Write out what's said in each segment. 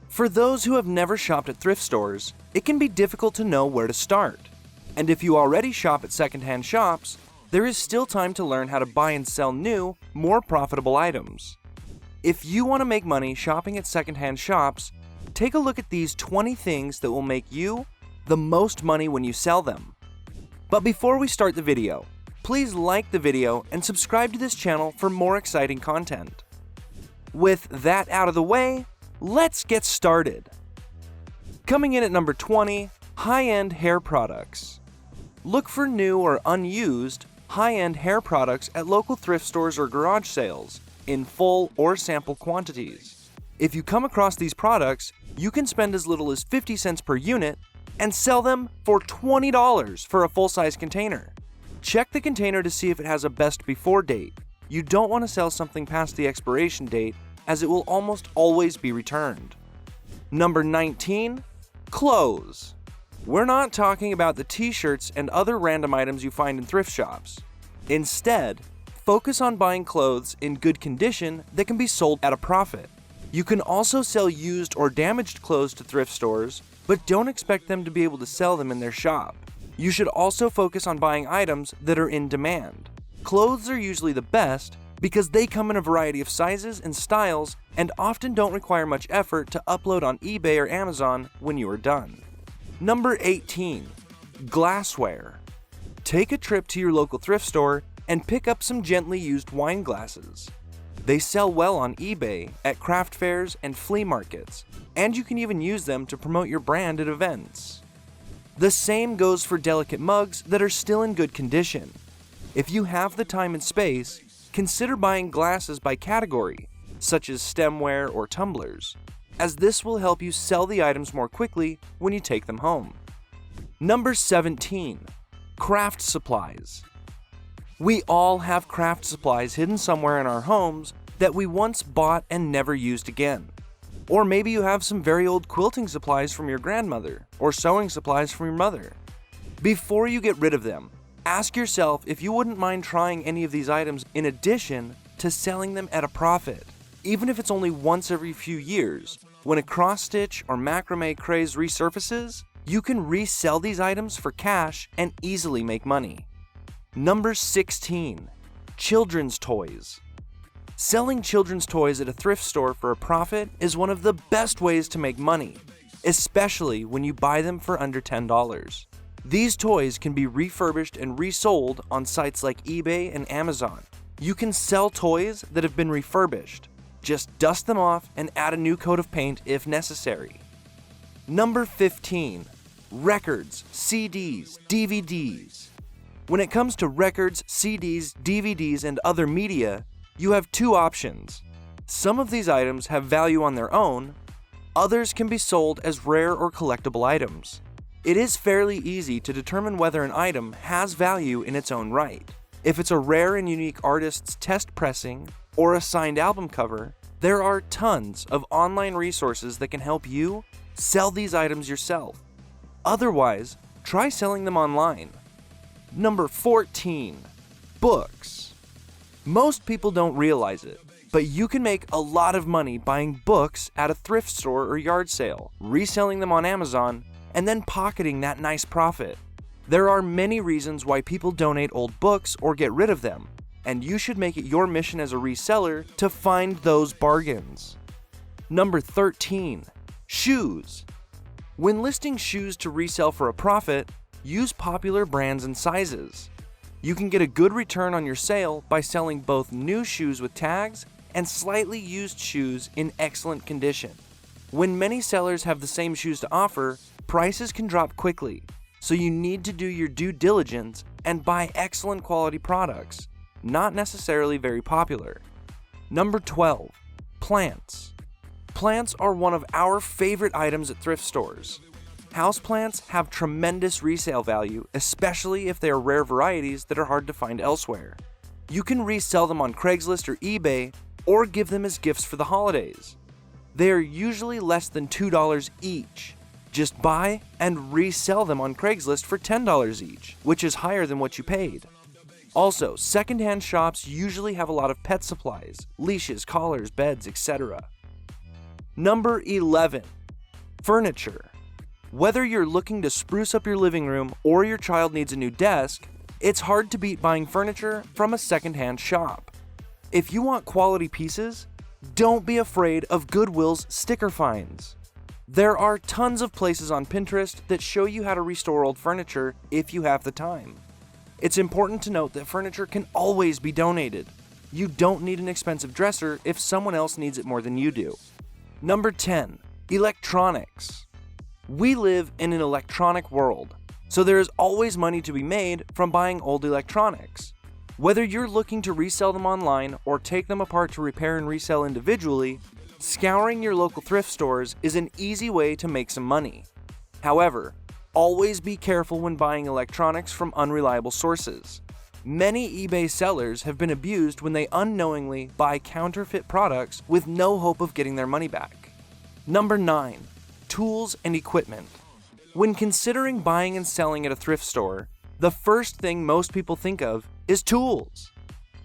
For those who have never shopped at thrift stores, it can be difficult to know where to start. And if you already shop at secondhand shops, there is still time to learn how to buy and sell new, more profitable items. If you want to make money shopping at secondhand shops, take a look at these 20 things that will make you the most money when you sell them. But before we start the video, please like the video and subscribe to this channel for more exciting content. With that out of the way, let's get started. Coming in at number 20, high-end hair products. Look for new or unused high-end hair products at local thrift stores or garage sales in full or sample quantities. If you come across these products, you can spend as little as 50 cents per unit and sell them for $20 for a full-size container. Check the container to see if it has a best before date. You don't want to sell something past the expiration date, as it will almost always be returned. Number 19, clothes. We're not talking about the t-shirts and other random items you find in thrift shops. Instead, focus on buying clothes in good condition that can be sold at a profit. You can also sell used or damaged clothes to thrift stores, but don't expect them to be able to sell them in their shop. You should also focus on buying items that are in demand. Clothes are usually the best because they come in a variety of sizes and styles and often don't require much effort to upload on eBay or Amazon when you are done. Number 18, glassware. Take a trip to your local thrift store and pick up some gently used wine glasses. They sell well on eBay, at craft fairs, and flea markets, and you can even use them to promote your brand at events. The same goes for delicate mugs that are still in good condition. If you have the time and space, consider buying glasses by category, such as stemware or tumblers, as this will help you sell the items more quickly when you take them home. Number 17, craft supplies. We all have craft supplies hidden somewhere in our homes that we once bought and never used again. Or maybe you have some very old quilting supplies from your grandmother or sewing supplies from your mother. Before you get rid of them, ask yourself if you wouldn't mind trying any of these items in addition to selling them at a profit. Even if it's only once every few years, when a cross-stitch or macrame craze resurfaces, you can resell these items for cash and easily make money. Number 16, children's toys. Selling children's toys at a thrift store for a profit is one of the best ways to make money, especially when you buy them for under $10. These toys can be refurbished and resold on sites like eBay and Amazon. You can sell toys that have been refurbished. Just dust them off and add a new coat of paint if necessary. Number 15, records, CDs, DVDs. When it comes to records, CDs, DVDs, and other media, you have two options. Some of these items have value on their own, others can be sold as rare or collectible items. It is fairly easy to determine whether an item has value in its own right. If it's a rare and unique artist's test pressing or a signed album cover, there are tons of online resources that can help you sell these items yourself. Otherwise, try selling them online. Number 14, books. Most people don't realize it, but you can make a lot of money buying books at a thrift store or yard sale, reselling them on Amazon, and then pocketing that nice profit. There are many reasons why people donate old books or get rid of them, and you should make it your mission as a reseller to find those bargains. Number 13, shoes. When listing shoes to resell for a profit, use popular brands and sizes. You can get a good return on your sale by selling both new shoes with tags and slightly used shoes in excellent condition. When many sellers have the same shoes to offer, prices can drop quickly, so you need to do your due diligence and buy excellent quality products, not necessarily very popular. Number 12, plants. Plants are one of our favorite items at thrift stores. Houseplants have tremendous resale value, especially if they are rare varieties that are hard to find elsewhere. You can resell them on Craigslist or eBay, or give them as gifts for the holidays. They are usually less than $2 each. Just buy and resell them on Craigslist for $10 each, which is higher than what you paid. Also, secondhand shops usually have a lot of pet supplies, leashes, collars, beds, etc. Number 11. Furniture. Whether you're looking to spruce up your living room or your child needs a new desk, it's hard to beat buying furniture from a secondhand shop. If you want quality pieces, don't be afraid of Goodwill's sticker finds. There are tons of places on Pinterest that show you how to restore old furniture if you have the time. It's important to note that furniture can always be donated. You don't need an expensive dresser if someone else needs it more than you do. Number 10. Electronics. We live in an electronic world, so there is always money to be made from buying old electronics. Whether you're looking to resell them online or take them apart to repair and resell individually, scouring your local thrift stores is an easy way to make some money. However, always be careful when buying electronics from unreliable sources. Many eBay sellers have been abused when they unknowingly buy counterfeit products with no hope of getting their money back. Number 9. Tools and equipment. When considering buying and selling at a thrift store, the first thing most people think of is tools.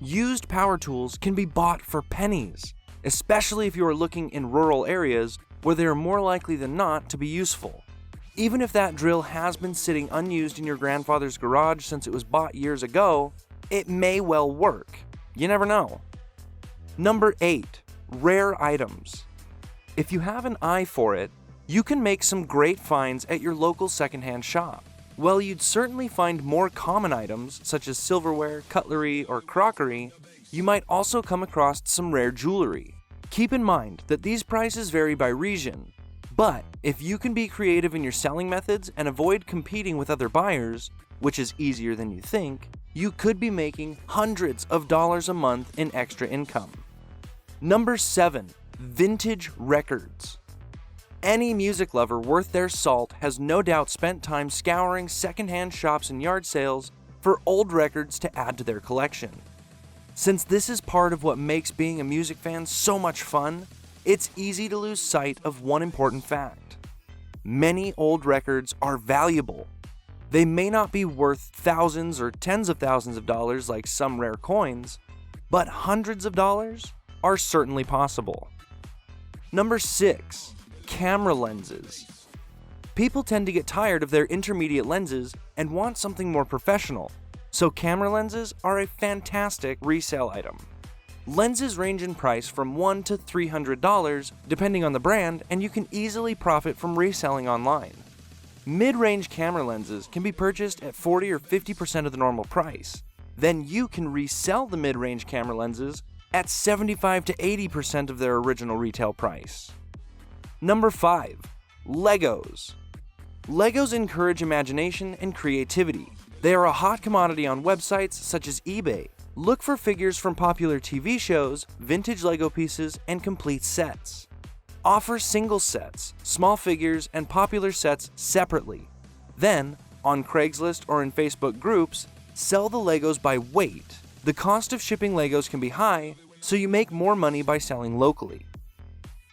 Used power tools can be bought for pennies, especially if you are looking in rural areas where they are more likely than not to be useful. Even if that drill has been sitting unused in your grandfather's garage since it was bought years ago, it may well work. You never know. Number 8. Rare items. If you have an eye for it, you can make some great finds at your local secondhand shop. While you'd certainly find more common items such as silverware, cutlery, or crockery, you might also come across some rare jewelry. Keep in mind that these prices vary by region, but if you can be creative in your selling methods and avoid competing with other buyers, which is easier than you think, you could be making hundreds of dollars a month in extra income. Number 7. Vintage records. Any music lover worth their salt has no doubt spent time scouring secondhand shops and yard sales for old records to add to their collection. Since this is part of what makes being a music fan so much fun, it's easy to lose sight of one important fact. Many old records are valuable. They may not be worth thousands or tens of thousands of dollars like some rare coins, but hundreds of dollars are certainly possible. Number 6. Camera lenses. People tend to get tired of their intermediate lenses and want something more professional, so camera lenses are a fantastic resale item. Lenses range in price from $100 to $300 depending on the brand, and you can easily profit from reselling online. Mid-range camera lenses can be purchased at 40 or 50% of the normal price. Then you can resell the mid-range camera lenses at 75 to 80% of their original retail price. Number 5. Legos. Legos encourage imagination and creativity. They are a hot commodity on websites such as eBay. Look for figures from popular TV shows, vintage Lego pieces, and complete sets. Offer single sets, small figures, and popular sets separately. Then, on Craigslist or in Facebook groups, sell the Legos by weight. The cost of shipping Legos can be high, so you make more money by selling locally.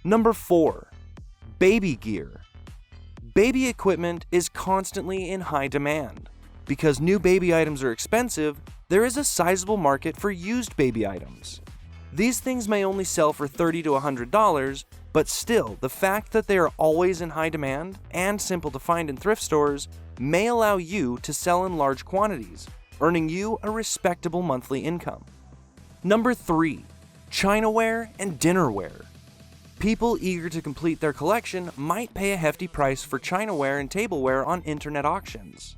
Number 4. Baby gear. Baby equipment is constantly in high demand. Because new baby items are expensive, there is a sizable market for used baby items. These things may only sell for $30 to $100, but still, the fact that they are always in high demand and simple to find in thrift stores may allow you to sell in large quantities, earning you a respectable monthly income. Number 3. Chinaware and dinnerware. People eager to complete their collection might pay a hefty price for Chinaware and tableware on internet auctions.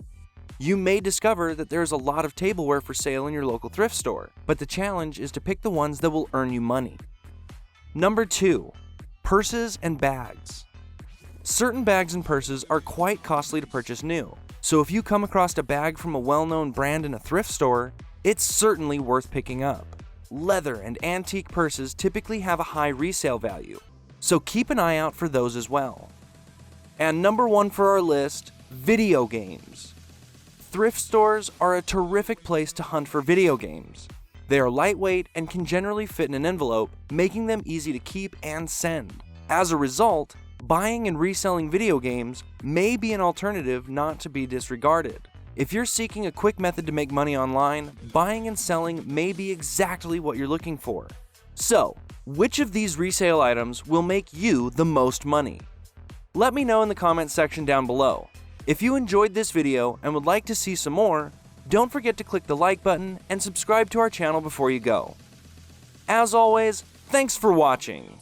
You may discover that there is a lot of tableware for sale in your local thrift store, but the challenge is to pick the ones that will earn you money. Number 2. Purses and bags. Certain bags and purses are quite costly to purchase new, so if you come across a bag from a well-known brand in a thrift store, it's certainly worth picking up. Leather and antique purses typically have a high resale value, so keep an eye out for those as well. And number 1 for our list, video games. Thrift stores are a terrific place to hunt for video games. They are lightweight and can generally fit in an envelope, making them easy to keep and send. As a result, buying and reselling video games may be an alternative not to be disregarded. If you're seeking a quick method to make money online, buying and selling may be exactly what you're looking for. So, which of these resale items will make you the most money? Let me know in the comments section down below. If you enjoyed this video and would like to see some more, don't forget to click the like button and subscribe to our channel before you go. As always, thanks for watching!